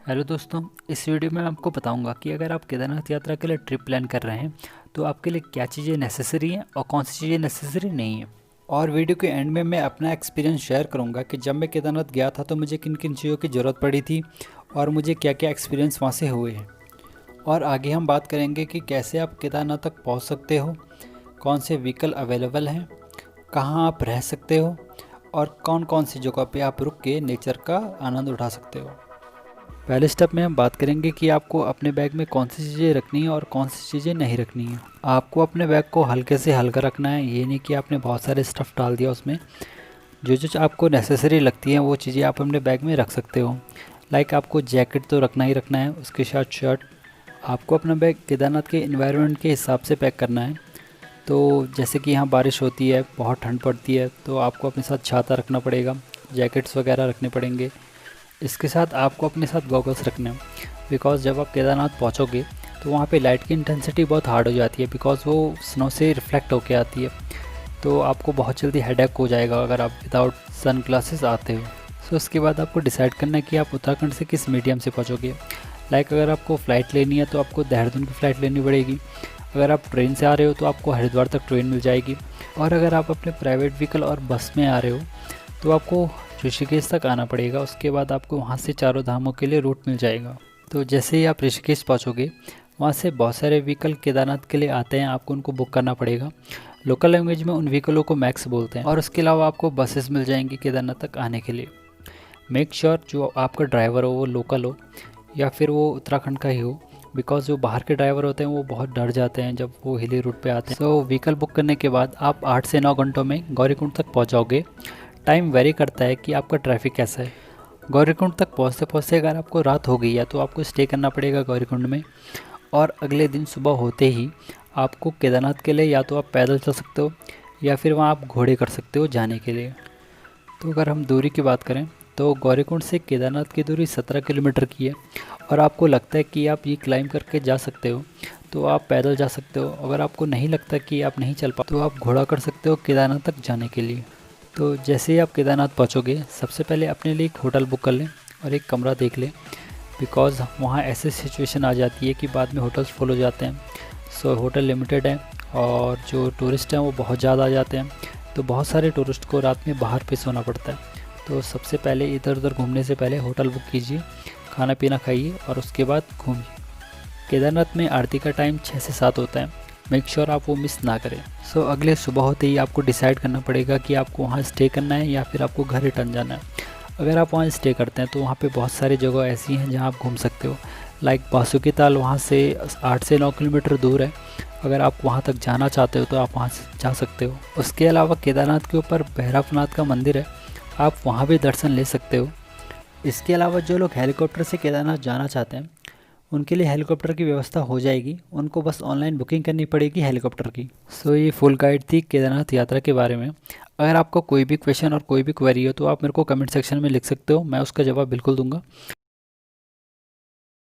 Hello दोस्तों, इस video में मैं आपको बताऊंगा कि अगर आप केदारनाथ यात्रा के लिए ट्रिप प्लान कर रहे हैं तो आपके लिए क्या चीज़ें नेसेसरी हैं और कौन सी चीज़ें नेसेसरी नहीं हैं। और वीडियो के एंड में मैं अपना एक्सपीरियंस शेयर करूंगा कि जब मैं केदारनाथ गया था तो मुझे किन किन चीज़ों की ज़रूरत पड़ी थी और मुझे क्या क्या एक्सपीरियंस वहाँ से हुए हैं। और आगे हम बात करेंगे कि कैसे आप केदारनाथ तक पहुँच सकते हो, कौन से व्हीकल अवेलेबल हैं, कहाँ आप रह सकते हो और कौन कौन सी जगह पे आप रुक के नेचर का आनंद उठा सकते हो। पहले स्टेप में हम बात करेंगे कि आपको अपने बैग में कौन सी चीज़ें रखनी है और कौन सी चीज़ें नहीं रखनी है। आपको अपने बैग को हल्के से हल्का रखना है, ये नहीं कि आपने बहुत सारे स्टफ़ डाल दिया उसमें। जो जो आपको नेसेसरी लगती हैं वो चीज़ें आप अपने बैग में रख सकते हो। लाइक आपको जैकेट तो रखना ही रखना है, उसके साथ शर्ट। आपको अपना बैग केदारनाथ के इन्वायरमेंट के हिसाब से पैक करना है। तो जैसे कि यहाँ बारिश होती है, बहुत ठंड पड़ती है, तो आपको अपने साथ छाता रखना पड़ेगा, जैकेट्स वगैरह रखने पड़ेंगे। इसके साथ आपको अपने साथ गॉगल्स रखने हैं, बिकॉज़ जब आप केदारनाथ पहुंचोगे तो वहाँ पे लाइट की इंटेंसिटी बहुत हार्ड हो जाती है, बिकॉज़ वो स्नो से रिफ्लेक्ट होके आती है। तो आपको बहुत जल्दी हेडेक हो जाएगा अगर आप विदाउट सन ग्लासेस आते हो। सो उसके बाद आपको डिसाइड करना है कि आप उत्तराखंड से किस मीडियम से पहुँचोगे। लाइक अगर आपको फ़्लाइट लेनी है तो आपको देहरादून की फ़्लाइट लेनी पड़ेगी। अगर आप ट्रेन से आ रहे हो तो आपको हरिद्वार तक ट्रेन मिल जाएगी। और अगर आप अपने प्राइवेट व्हीकल और बस में आ रहे हो तो आपको ऋषिकेश तक आना पड़ेगा। उसके बाद आपको वहाँ से चारों धामों के लिए रूट मिल जाएगा। तो जैसे ही आप ऋषिकेश पहुँचोगे वहाँ से बहुत सारे व्हीकल केदारनाथ के लिए आते हैं, आपको उनको बुक करना पड़ेगा। लोकल लैंग्वेज में उन व्हीकलों को मैक्स बोलते हैं। और उसके अलावा आपको बसेस मिल जाएंगी केदारनाथ तक आने के लिए। मेक श्योर जो आपका ड्राइवर हो वो लोकल हो या फिर वो उत्तराखंड का ही हो, बिकॉज जो बाहर के ड्राइवर होते हैं वो बहुत डर जाते हैं जब वो हिली रूट पे आते हैं। सो व्हीकल बुक करने के बाद आप 8 से 9 घंटों में गौरीकुंड तक पहुँच जाओगे। टाइम वेरी करता है कि आपका ट्रैफिक कैसा है। गौरीकुंड तक पहुँचते पहुँचते अगर आपको रात हो गई है तो आपको स्टे करना पड़ेगा गौरीकुंड में। और अगले दिन सुबह होते ही आपको केदारनाथ के लिए या तो आप पैदल चल सकते हो या फिर वहाँ आप घोड़े कर सकते हो जाने के लिए। तो अगर हम दूरी की बात करें तो गौरीकुंड से केदारनाथ की दूरी 17 किलोमीटर की है। और आपको लगता है कि आप ये क्लाइंब करके जा सकते हो तो आप पैदल जा सकते हो। अगर आपको नहीं लगता कि आप नहीं चल पा तो आप घोड़ा कर सकते हो केदारनाथ तक जाने के लिए। तो जैसे ही आप केदारनाथ पहुँचोगे सबसे पहले अपने लिए एक होटल बुक कर लें और एक कमरा देख लें, बिकॉज़ वहाँ ऐसे सिचुएशन आ जाती है कि बाद में होटल्स फुल हो जाते हैं। सो होटल लिमिटेड है और जो टूरिस्ट हैं वो बहुत ज़्यादा आ जाते हैं, तो बहुत सारे टूरिस्ट को रात में बाहर पे सोना पड़ता है। तो सबसे पहले इधर उधर घूमने से पहले होटल बुक कीजिए, खाना पीना खाइए और उसके बाद घूमिए। केदारनाथ में आरती का टाइम 6 से 7 होता है, मेक श्योर आप वो मिस ना करें। सो अगले सुबह होते ही आपको डिसाइड करना पड़ेगा कि आपको वहाँ स्टे करना है या फिर आपको घर रिटर्न जाना है। अगर आप वहाँ स्टे करते हैं तो वहाँ पे बहुत सारी जगह ऐसी हैं जहाँ आप घूम सकते हो। लाइक बासुकी ताल वहाँ से 8 से 9 किलोमीटर दूर है। अगर आप वहाँ तक जाना चाहते हो तो आप वहाँ से जा सकते हो। उसके अलावा केदारनाथ के ऊपर भैरवनाथ का मंदिर है, आप वहाँ भी दर्शन ले सकते हो। इसके अलावा जो लोग हेलीकॉप्टर से केदारनाथ जाना चाहते हैं उनके लिए हेलीकॉप्टर की व्यवस्था हो जाएगी, उनको बस ऑनलाइन बुकिंग करनी पड़ेगी हेलीकॉप्टर की। सो ये फुल गाइड थी केदारनाथ यात्रा के बारे में। अगर आपको कोई भी क्वेश्चन और कोई भी क्वेरी हो तो आप मेरे को कमेंट सेक्शन में लिख सकते हो, मैं उसका जवाब बिल्कुल दूंगा।